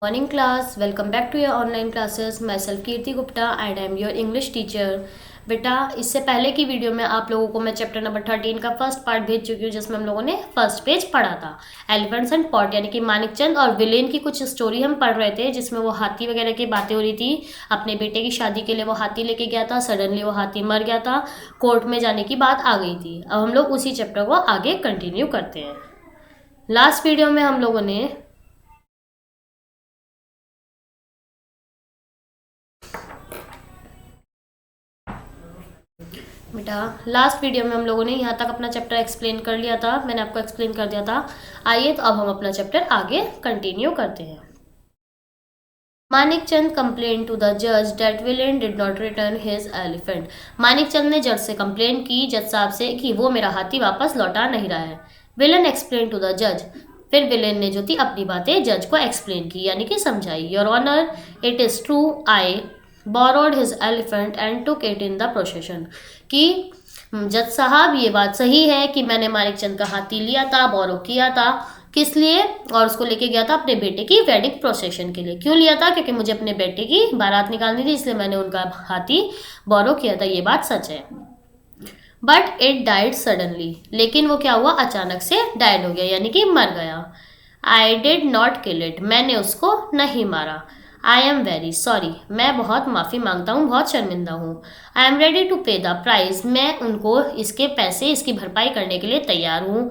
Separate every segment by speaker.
Speaker 1: Morning class, welcome back to your online classes. Myself Kirti Gupta and I am your English teacher. बेटा इससे पहले की video में आप लोगों को मैं चैप्टर नंबर 13 का फर्स्ट पार्ट भेज चुकी हूँ जिसमें हम लोगों ने फर्स्ट पेज पढ़ा था एलिफेंट्स एंड पॉट यानी कि मानिकचंद और विलेन की कुछ स्टोरी हम पढ़ रहे थे जिसमें वो हाथी वगैरह की बातें हो रही थी। अपने बेटे की शादी के लिए वो हाथी लेके गया था, सडनली वो हाथी मर गया था, कोर्ट में जाने की बात आ गई थी। अब हम लोग उसी चैप्टर को आगे कंटिन्यू करते हैं। लास्ट वीडियो में हम लोगों ने बेटा लास्ट वीडियो में हम लोगों ने यहाँ तक अपना चैप्टर एक्सप्लेन कर लिया था, मैंने आपको एक्सप्लेन कर दिया था। आइए तो अब हम अपना चैप्टर आगे कंटिन्यू करते हैं। मानिकचंद कंप्लेन टू द जज that villain did not return his elephant. Manikchand ने जज से कंप्लेन की, जज साहब से, कि वो मेरा हाथी वापस लौटा नहीं रहा है। विलेन एक्सप्लेन टू द जज, फिर विलेन ने जो थी अपनी बातें जज को एक्सप्लेन की यानी कि समझाई। Your honour, it is true I borrowed his elephant and took it in the procession। कि जज साहब ये बात सही है कि मैंने मानिकचंद का हाथी लिया था, बोरो किया था। किस लिए? और उसको लेके गया था अपने बेटे की वेडिंग प्रोसेशन के लिए। क्यों लिया था? क्योंकि मुझे अपने बेटे की बारात निकालनी थी, इसलिए मैंने उनका हाथी बोरो किया था। ये बात सच है। बट इट डाइड सडनली, लेकिन वो क्या हुआ? अचानक से डाइड हो गया यानी कि मर गया। I did not kill it, मैंने उसको नहीं मारा। आई एम वेरी सॉरी, मैं बहुत माफ़ी मांगता हूँ, बहुत शर्मिंदा हूँ। आई एम रेडी टू पे द प्राइस, मैं उनको इसके पैसे, इसकी भरपाई करने के लिए तैयार हूँ।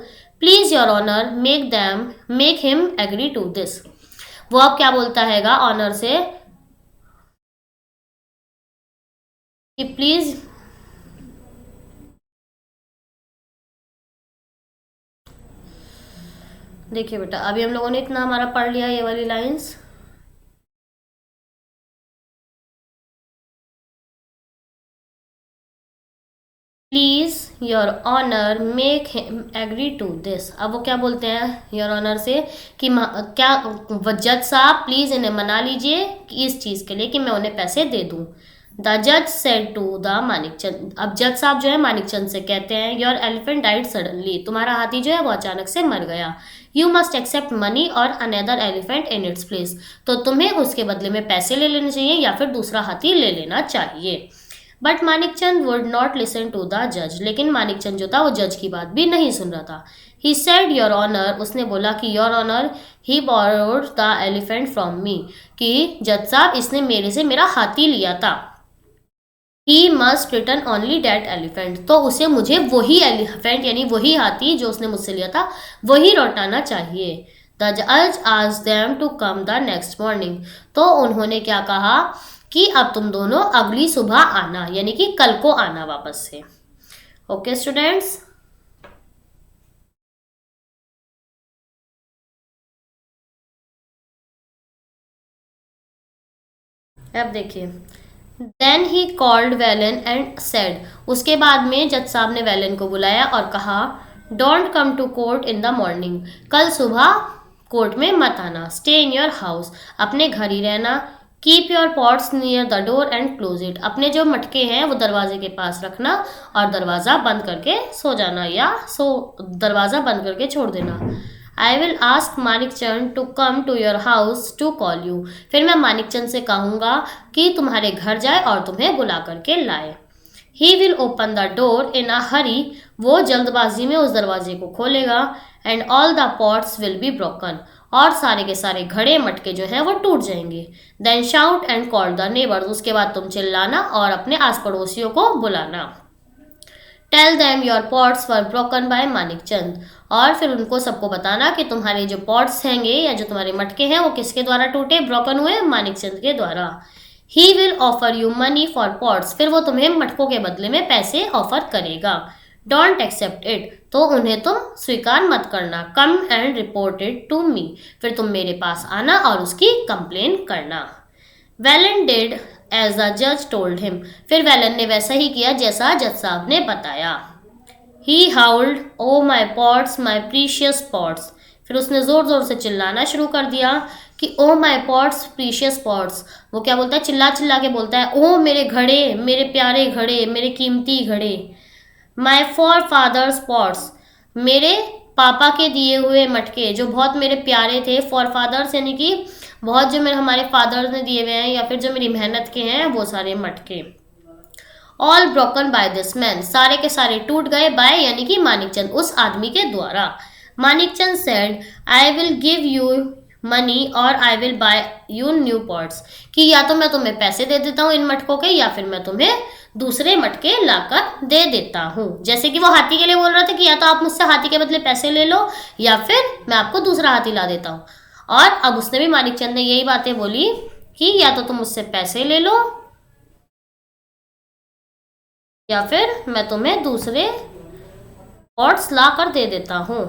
Speaker 1: Please your honour make him agree to this. वो अब क्या बोलता हैगा ऑनर से कि प्लीज़ देखिए बेटा, अभी हम लोगों ने इतना हमारा पढ़ लिया ये वाली lines. Please your honour make him agree to this. अब वो क्या बोलते हैं योर ऑनर से कि क्या जज साहब प्लीज़ इन्हें मना लीजिए कि इस चीज़ के लिए कि मैं उन्हें पैसे दे दूँ। द जज सेड टू द मानिकचंद, अब जज साहब जो है मानिकचंद से कहते हैं योर एलिफेंट डाइड सडनली, तुम्हारा हाथी जो है वो अचानक से मर गया। यू मस्ट एक्सेप्ट मनी और another elephant in its place, तो तुम्हें उसके बदले में पैसे ले लेने चाहिए या फिर दूसरा हाथी ले लेना चाहिए। But Manikchand would not listen to the जज, लेकिन मानिकचंद जो था वो जज की बात भी नहीं सुन रहा था। ही सेड योर ऑनर, उसने बोला कि your honour he borrowed the elephant from me, कि जज साहब इसने मेरे से मेरा हाथी लिया था। He must return only that elephant, तो उसे मुझे वही एलिफेंट यानी वही हाथी जो उसने मुझसे लिया था वही लौटाना चाहिए। द जज asked them to come the next morning, तो उन्होंने क्या कहा कि अब तुम दोनों अगली सुबह आना यानी कि कल को आना वापस से। ओके स्टूडेंट्स, अब देखिए then he called Velan and said, उसके बाद में जज साहब ने वेलन को बुलाया और कहा don't come to court in the morning, कल सुबह कोर्ट में मत आना। स्टे इन योर हाउस, अपने घर ही रहना। Keep your pots near the door and close it, अपने जो मटके हैं वो दरवाजे के पास रखना और दरवाज़ा बंद करके सो जाना या दरवाज़ा बंद करके छोड़ देना। I will ask Manikchand to come to your house to call you, फिर मैं मानिकचंद से कहूँगा कि तुम्हारे घर जाए और तुम्हें बुला करके लाए। He will open the door in a hurry, वो जल्दबाजी में उस दरवाजे को खोलेगा। And all the pots will be broken, और सारे के सारे घड़े मटके जो हैं वो टूट जाएंगे। Then shout and call the neighbours, उसके बाद तुम चिल्लाना और अपने आस पड़ोसियों को बुलाना। Tell them your pots were broken by Manikchand, और फिर उनको सबको बताना कि तुम्हारे जो पॉट्स हैंगे या जो तुम्हारे मटके हैं वो किसके द्वारा टूटे, ब्रोकन हुए, मानिकचंद के द्वारा। He will offer you money for pots, फिर वो तुम्हें मटकों के बदले में पैसे ऑफर करेगा। डोंट एक्सेप्ट इट, तो उन्हें तुम स्वीकार मत करना। Come and report it to me, फिर तुम मेरे पास आना और उसकी कंप्लेन करना। वेलन डिड एज द जज टोल्ड हिम, फिर वेलन ने वैसा ही किया जैसा जज साहब ने बताया। ही हाउल्ड ओ माई पॉट्स माई प्रीशियस पॉट्स, फिर उसने ज़ोर ज़ोर से चिल्लाना शुरू कर दिया कि ओ माई पॉट्स प्रीशियस पॉट्स। वो क्या बोलता है? चिल्ला चिल्ला के बोलता है ओ मेरे घड़े, मेरे प्यारे घड़े, मेरे कीमती घड़े। माई फॉर फादर्स पॉट्स, मेरे पापा के दिए हुए मटके जो बहुत मेरे प्यारे थे। फॉर फादर्स यानी कि बहुत जो मेरे हमारे फादर्स ने दिए हुए हैं या फिर जो मेरी मेहनत के हैं वो सारे मटके। All broken by this man, सारे के सारे टूट गए, बाय यानी कि मानिकचंद, उस आदमी के द्वारा। Manikchand said I will give you money और I will buy you new pots, कि या तो मैं तुम्हें पैसे दे देता हूँ इन मटकों के या फिर मैं तुम्हें दूसरे मटके लाकर दे देता हूँ। जैसे कि वो हाथी के लिए बोल रहा था कि या तो आप मुझसे हाथी के बदले पैसे ले लो या फिर मैं आपको दूसरा हाथी ला देता हूँ। और अब उसने भी, मानिकचंद ने यही बातें बोली कि या तो तुम मुझसे पैसे ले लो या फिर मैं तुम्हें दूसरे पॉट्स ला कर दे देता हूँ।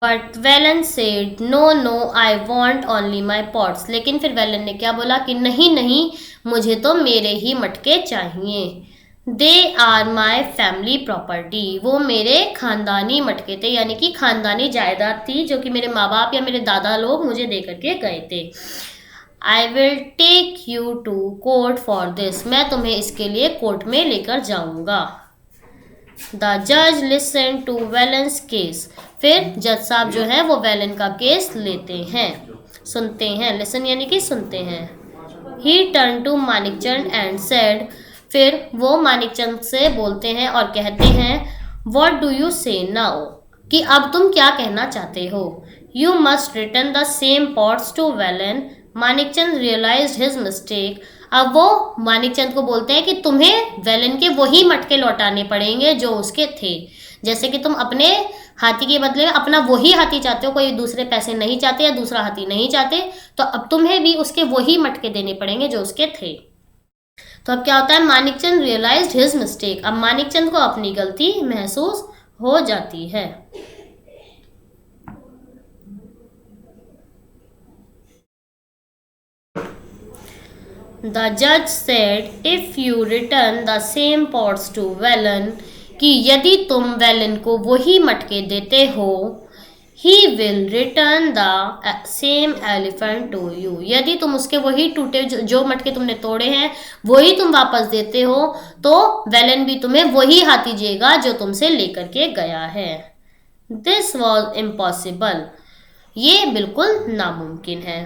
Speaker 1: But Velan said no no I want only my pots, लेकिन फिर वेलन ने क्या बोला कि नहीं नहीं, मुझे तो मेरे ही मटके चाहिए। They are my family property, वो मेरे खानदानी मटके थे, यानी कि खानदानी जायदाद थी जो कि मेरे माँ बाप या मेरे दादा लोग मुझे दे करके गए थे। I will take you to court for this, मैं तुम्हें इसके लिए कोर्ट में लेकर जाऊंगा। द जज लिसन टू वेलन्स केस, फिर जज साहब जो है वो वेलन का केस लेते हैं, सुनते हैं। लिसन यानी कि सुनते हैं। He turn to Manikchand and said, फिर वो मानिकचंद से बोलते हैं और कहते हैं what do you say now, कि अब तुम क्या कहना चाहते हो। You must return the same pots to Velan, Manikchand realized his mistake, अब वो मानिकचंद को बोलते हैं कि तुम्हें वेलन के वही मटके लौटाने पड़ेंगे जो उसके थे। जैसे कि तुम अपने हाथी के बदले अपना वही हाथी चाहते हो, कोई दूसरे पैसे नहीं चाहते या दूसरा हाथी नहीं चाहते, तो अब तुम्हें भी उसके वही मटके देने पड़ेंगे जो उसके थे। तो अब क्या होता है, मानिकचंद रियलाइज्ड हिज मिस्टेक, अब मानिकचंद को अपनी गलती महसूस हो जाती है। द जज said if you return the same pots to Velan, कि यदि तुम वेलन को वही मटके देते हो, he will return the same elephant to you, यदि तुम उसके वही टूटे जो मटके तुमने तोड़े हैं वही तुम वापस देते हो, तो वेलन भी तुम्हें वही हाथी देगा जो तुमसे लेकर के गया है। दिस वॉज इम्पॉसिबल, ये बिल्कुल नामुमकिन है।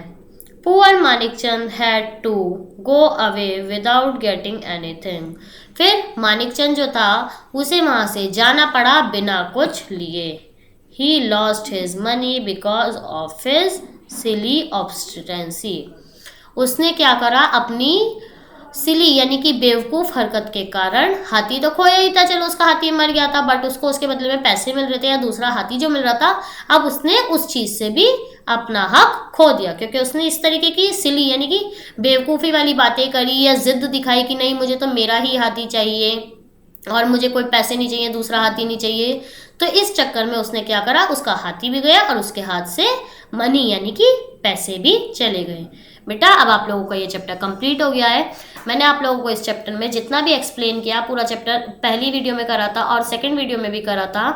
Speaker 1: Poor Manikchand had to go away without getting anything, फिर मानिकचंद जो था उसे वहां से जाना पड़ा बिना कुछ लिए। He lost his money because of his silly obstinacy, उसने क्या करा, अपनी सिली यानी कि बेवकूफ हरकत के कारण, हाथी तो खोया ही था, चलो उसका हाथी मर गया था, बट उसको उसके बदले में पैसे मिल रहे थे या दूसरा हाथी जो मिल रहा था, अब उसने उस चीज से भी अपना हक खो दिया, क्योंकि उसने इस तरीके की सिली यानी कि बेवकूफ़ी वाली बातें करी या जिद दिखाई कि नहीं मुझे तो मेरा ही हाथी चाहिए और मुझे कोई पैसे नहीं चाहिए, दूसरा हाथी नहीं चाहिए। तो इस चक्कर में उसने क्या करा, उसका हाथी भी गया और उसके हाथ से मनी यानी कि पैसे भी चले गए। बेटा अब आप लोगों का ये चैप्टर कंप्लीट हो गया है। मैंने आप लोगों को इस चैप्टर में जितना भी एक्सप्लेन किया, पूरा चैप्टर पहली वीडियो में करा था और सेकंड वीडियो में भी करा था।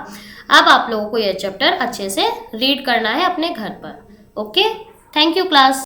Speaker 1: अब आप लोगों को ये चैप्टर अच्छे से रीड करना है अपने घर पर। Okay, thank you class.